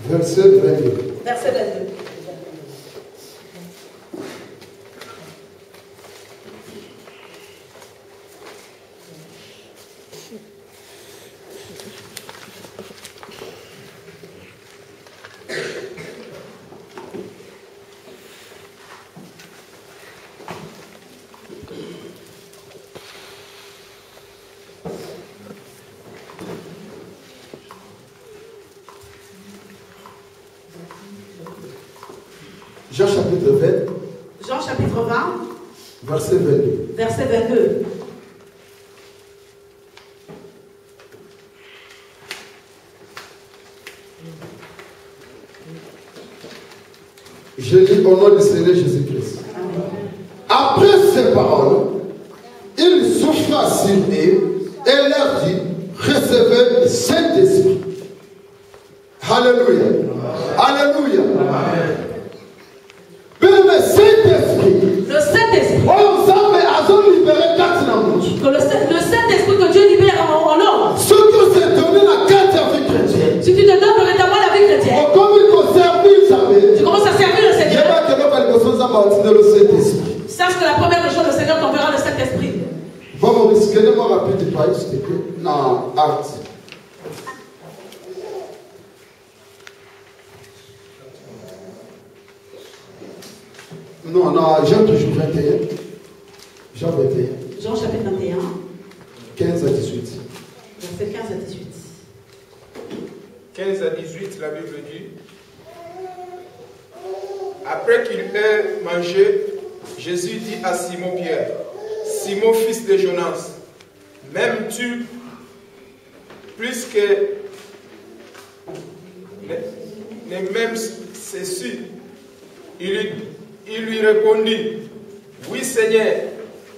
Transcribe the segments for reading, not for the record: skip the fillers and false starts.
Verset 22. Verset 22. Jean chapitre 20. Jean chapitre 20. Verset 22. Verset 22. Je lis au nom du Seigneur Jésus-Christ. Après ces paroles, il souffla sur eux et leur dit, recevez le Saint-Esprit. Alléluia. Alléluia. Mais le Saint-Esprit. Le Saint-Esprit. Le Saint-Esprit que Dieu libère en l'homme. Ce que c'est donné la carte à vie chrétienne. Si tu te donnes véritablement la vie chrétienne, tu commences à servir le Seigneur. Sache que la première des choses, le Seigneur t'enverra le Saint-Esprit. Vamos risquer de moi rapide para isso aqui na arte. Non, non, Jean toujours 21. Jean 21. Jean chapitre 21. 15 à 18. Verset 15 à 18. 15 à 18, la Bible dit. Après qu'il ait mangé, Jésus dit à Simon-Pierre, Simon, fils de Jonas, m'aimes-tu plus que les mêmes ceci? Il lui répondit, oui Seigneur,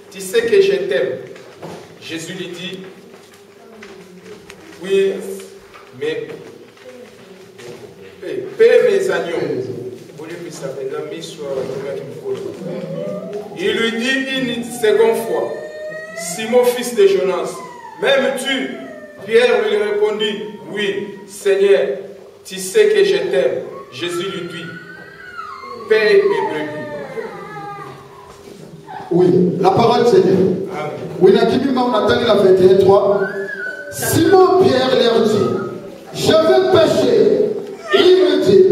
tu sais que je t'aime. Jésus lui dit, oui, mais paie mes agneaux. Il lui dit une seconde fois, Simon, fils de Jonas, m'aimes-tu? Pierre lui répondit, oui, Seigneur, tu sais que je t'aime. Jésus lui dit, paie mes brebis. Oui, la parole du Seigneur. Oui, on attend la 21:3. Simon Pierre leur dit, je vais pêcher. Il me dit,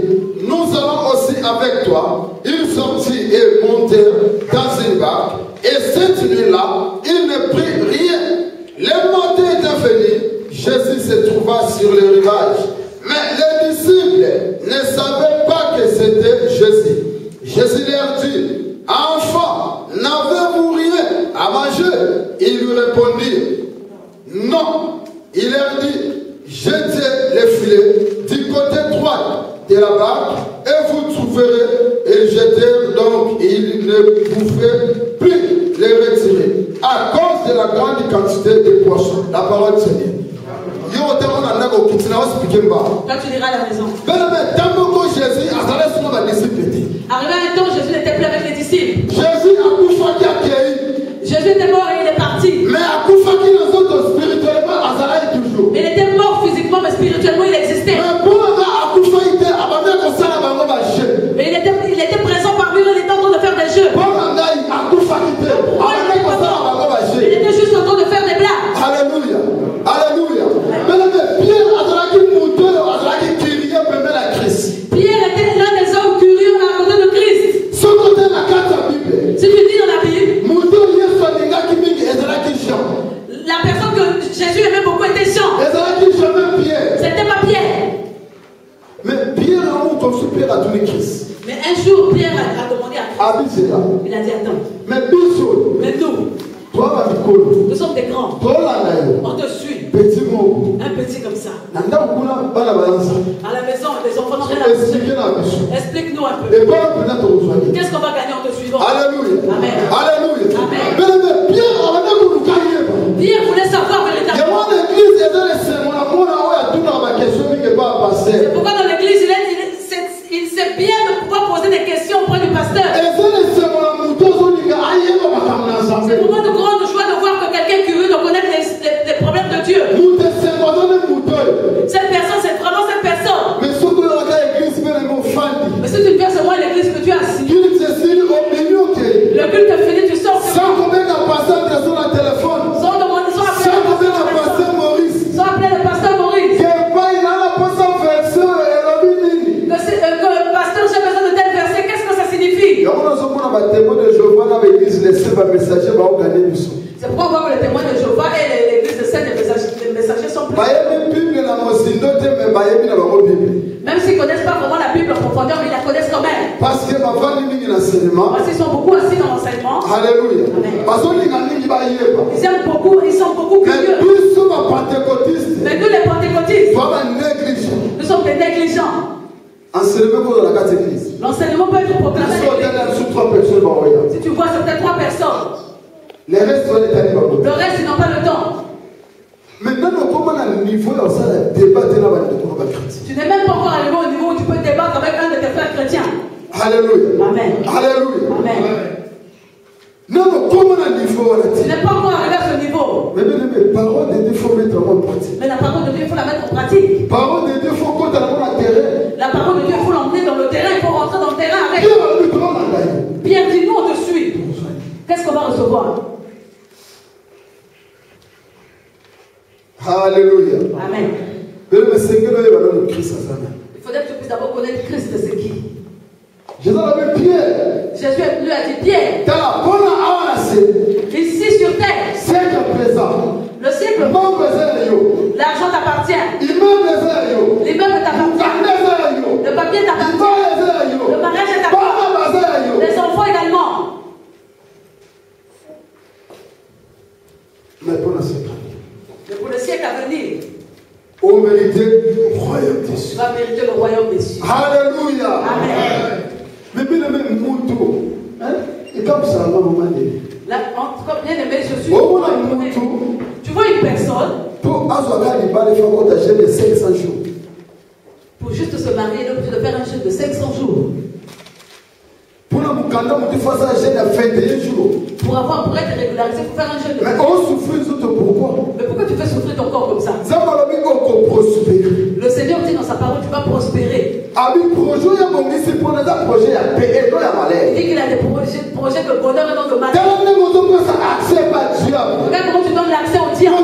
nous allons aussi avec toi. Il sortit et montait dans une barque. Et cette nuit-là, il ne prit rien. Le matin étant venu, Jésus se trouva sur le rivage. Mais les disciples ne savaient pas que c'était Jésus. Jésus leur dit, enfants, n'avez-vous rien à manger? Ils lui répondirent, non. Il leur dit, jetez les filets du côté droit de la barque et vous trouverez. Et jetèrent donc, ils ne pouvaient plus les retirer à cause de la grande quantité de poissons. La parole du Seigneur. Quand tu diras à la maison. Arrivé à un temps, Jésus n'était plus avec les disciples. Jésus était mort et il est parti. Mais il était mort physiquement, mais spirituellement il existait. Mais il était présent parmi eux, il était en train de faire des jeux. Il était juste en train de faire des blagues. Alléluia. Alléluia. Pierre était l'un des hommes curieux à côté de Christ. Si tu dis dans la Bible, la personne que Jésus aimait beaucoup était Jean. C'était pas Pierre. Mais Pierre a donné Christ. Mais un jour, Pierre a demandé à Christ. Il a dit, attends. Mais nous sommes des grands. On te suit. Un petit comme ça. À la maison, les enfants n'ont rien à dire. Explique-nous un peu. Qu'est-ce qu'on va gagner en te suivant? Alléluia. Amen. Alléluia. Amen. Pierre voulait savoir véritablement. C'est pourquoi dans l'église, il sait bien de pouvoir poser des questions auprès du pasteur. C'est pour moi de grande joie de voir que quelqu'un est curieux de connaître les problèmes de Dieu. Cette personne, c'est vraiment cette personne. s'ils ne connaissent pas vraiment la Bible en profondeur, mais ils la connaissent quand même. Parce qu'ils sont beaucoup assis dans l'enseignement. Alléluia. Ils aiment beaucoup, ils sont beaucoup curieux. Mais nous les pentecôtistes, nous sommes des négligents. L'enseignement peut être proclamé. Si tu vois, c'est peut-être 3 personnes. Le reste, ils n'ont pas le temps. Maintenant, tu n'es même pas encore arrivé au niveau où tu peux débattre avec un de tes frères chrétiens. Alléluia. Amen. Alléluia. Amen. Non, comment on niveau tu n'es pas encore arrivé à ce niveau. Mais parole de Dieu, il faut mettre en pratique. Mais la parole de Dieu, il faut la mettre en pratique. Parole de Dieu, il faut qu'on dans le terrain. La parole de Dieu, il faut l'emmener dans le terrain, il faut rentrer dans le terrain avec. Pierre dit, nous on te suit. Qu'est-ce qu'on va recevoir? Alléluia. Amen. Il faudrait que tu puisses d'abord connaître Christ, c'est qui? Jésus lui a dit Pierre. Ici sur terre. Le siècle. L'argent t'appartient. L'immeuble t'appartient. Le papier t'appartient. Le mariage t'appartient. Les enfants également. Mais pour le siècle à venir, tu vas mériter le royaume des cieux. Alléluia. Amen. Mais bien aimé, Moutou. Et comme ça, maman m'a dit. Bien aimé, je suis. Tu vois une personne. Pour de 500 jours. Pour juste se marier, il est obligé de faire un jeûne de 500 jours. Pour être régularisé, il faut faire un jeûne de 500 jours. Mais on souffre pourquoi? Mais pourquoi tu fais souffrir ton corps comme ça? Le Seigneur dit dans sa parole, tu vas prospérer. Il dit qu'il a des projets de bonheur et non de malheur. Regarde comment tu donnes l'accès au diable.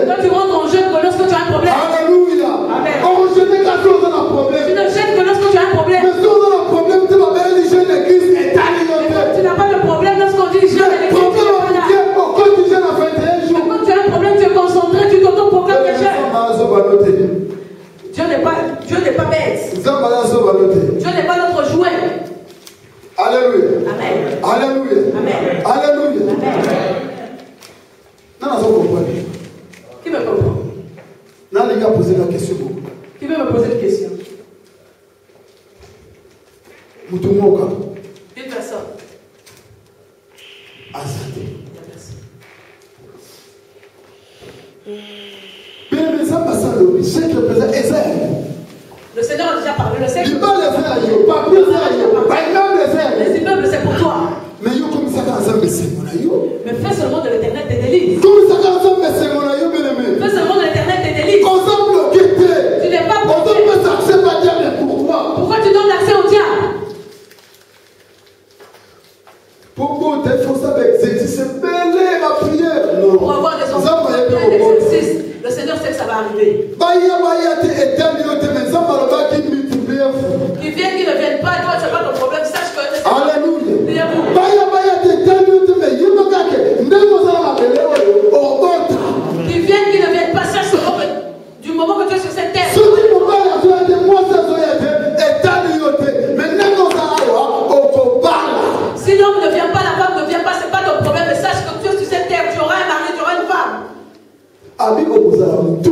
Quand tu rentres en jeûne que lorsque tu as un problème. Alléluia. Amen. Tu ne jeûnes que lorsque tu as un problème. Tu n'as pas de problème lorsqu'on dit jeûne et l'église. Quand tu as un problème, tu es concentré, tu t'auto-proclames le jeûne. Dieu n'est pas bête. Dieu n'est pas notre jouet. Alléluia. Amen. Alléluia. Amen. Alléluia. Amen. Qui me comprend? Qui veut me poser une question? Une personne. Le Seigneur a déjà parlé. Les immeubles, c'est pour toi. Mais fais seulement de l'éternel tes délices. Fais seulement de l'éternel tes délices. Tu n'es pas bloqué. Pourquoi tu donnes l'accès au diable? Pour avoir des enfants, l'exercice. Le Seigneur sait que ça va arriver. Qu'ils viennent, qu'ils ne viennent pas, toi, c'est pas ton problème. Sache que le Seigneur. Alléluia. Qu'ils viennent, qu'ils ne viennent pas, sache que du moment que tu es sur cette terre. Si l'homme ne vient pas, la femme ne vient pas, c'est pas ton problème. Mais sache que tu es sur cette terre, tu auras un mari, tu auras une femme. Tu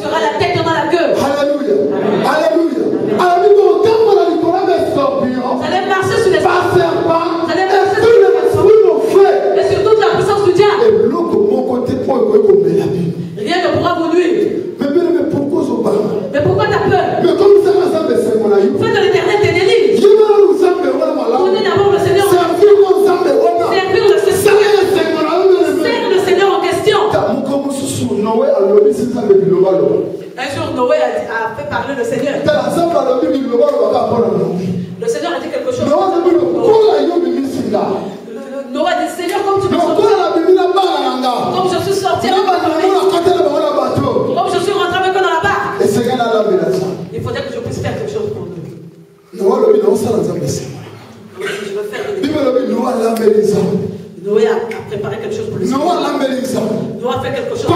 seras la tête dans la queue. Alléluia. Alléluia. Vous allez marcher sur les serpents. Vous allez marcher sur les serpents. Et sur toute la puissance du diable. Rien ne pourra vous nuire. Mais pourquoi tu as peur? Fais de l'éternel tes délices. Prenez d'abord le Seigneur en question. Servir le Seigneur. Serre le Seigneur en question. Un jour, Noé a fait parler le Seigneur. Le Seigneur a dit quelque chose. Noé a dit, Seigneur, comme tu me sortis. Comme je suis sorti avec comme je suis rentré avec eux dans la barque. Il faudrait que je puisse faire quelque chose pour nous. Je veux faire Noé a préparé quelque chose pour le Seigneur. Noé a fait quelque chose.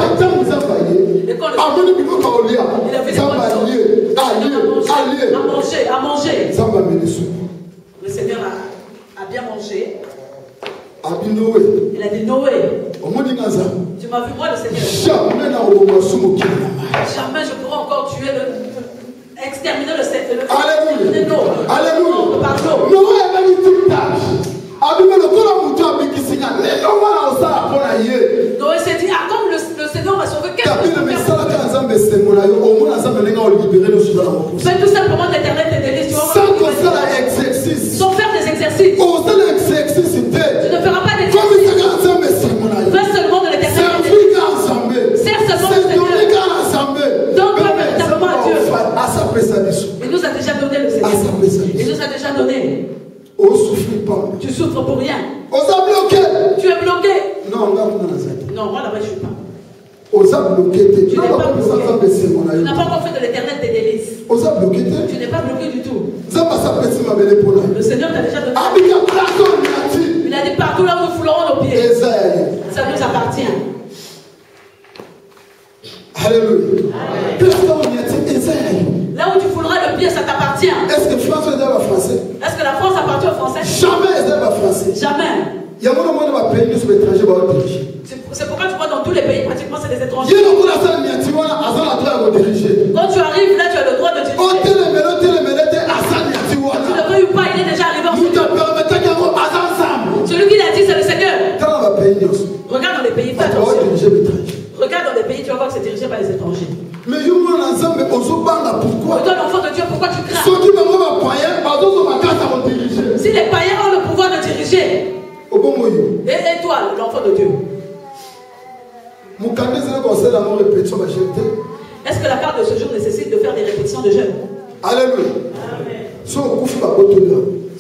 Et quand le À manger. Le Seigneur a bien mangé. Il a dit Noé. Tu m'as vu moi le Seigneur. Jamais je pourrai encore tuer exterminer le Seigneur. Alléluia. Noé s'est dit, ah comme le Seigneur m'a sauvé, qu'est-ce que je peux faire? Fais tout simplement l'éternel tes délices. Sans faire des exercices. Tu ne feras pas d'exercices. Fais seulement de l'éternel. Sers seulement le Seigneur. Donne-toi véritablement à Dieu. Il nous a déjà donné le Seigneur. Il nous a déjà donné. Tu souffres pour rien. Tu es bloqué. Non, moi là-bas je ne suis pas. Tu n'es pas bloqué. Tu n'as pas encore fait de l'éternel tes délices. Tu n'es pas bloqué du tout. Le Seigneur t'a déjà donné. Il a dit partout là où nous foulerons nos pieds. Ça nous appartient. Alléluia. Là où tu fouleras le pied, ça t'appartient. Est-ce que France est dans français? Est-ce que la France appartient aux Français? Jamais est dans français. Jamais. Il y a beaucoup de pays sur l'étranger. C'est pourquoi tu vois dans tous les pays, pratiquement c'est des étrangers. Quand tu arrives là, tu as le droit de diriger. Tu ne veux pas, il est déjà arrivé en Seigneur. Celui qui l'a dit, c'est le Seigneur. Regarde dans les pays, fais attention. Regarde dans les pays, tu vas voir que c'est dirigé par les étrangers. Mais toi, l'enfant de Dieu, pourquoi tu crains? Si les païens ont le pouvoir de diriger, et toi, l'enfant de Dieu, est-ce que la carte de ce jour nécessite de faire des répétitions de jeûne? Alléluia. Si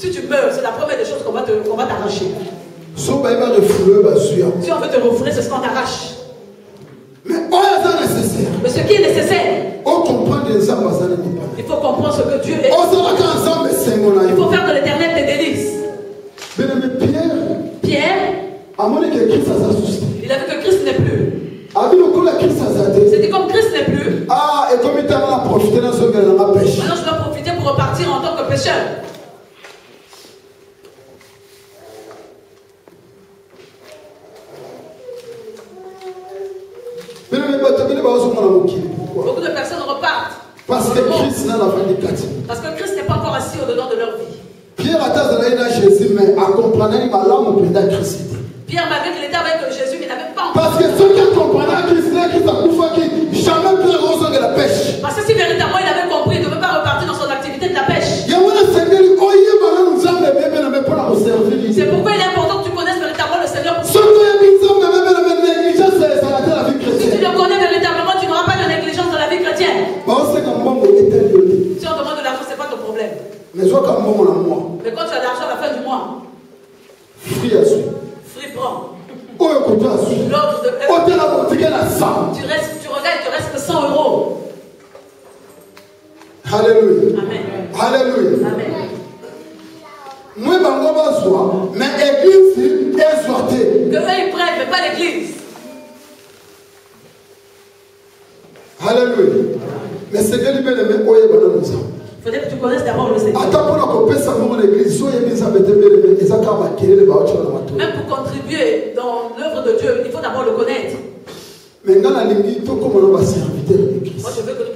tu meurs, c'est la première des choses qu'on va t'arracher. Si on veut te refouler, c'est ce qu'on t'arrache. Mais ce qui est nécessaire, il faut comprendre ce que Dieu est. Il faut faire de l'éternel tes délices. Pierre, il a vu que Christ n'est plus. C'était comme Christ n'est plus. Maintenant je dois profiter pour repartir en tant que pécheur. Beaucoup de personnes repartent. Parce que Christ n'est pas encore assis au-dedans de leur vie. Pierre, malgré qu'il était avec Jésus, il n'avait pas encore. Parce que ceux qui comprennent Christ, jamais plus de la pêche. Parce que si véritablement il avait compris, il ne veut pas repartir dans son activité de la pêche. C'est pourquoi il est important que tu connaisses véritablement le Seigneur. Si tu le connais véritablement, tu n'auras pas de négligence dans la vie chrétienne. Si on demande de l'argent, ce n'est pas ton problème. Mais quand tu as de l'argent à la fin du mois, free prend. L'autre tu regardes, il te reste que 100 euros. Alléluia. Amen. Alléluia. Amen. Moi, mais l'église est exhortée. Que eux ils prêtent, mais pas l'église. Alléluia. Mais c'est que les bien aimés, il faudrait que tu connaisses d'abord le Seigneur. Même pour contribuer dans l'œuvre de Dieu, il faut d'abord le connaître. Mais moi, je veux que nous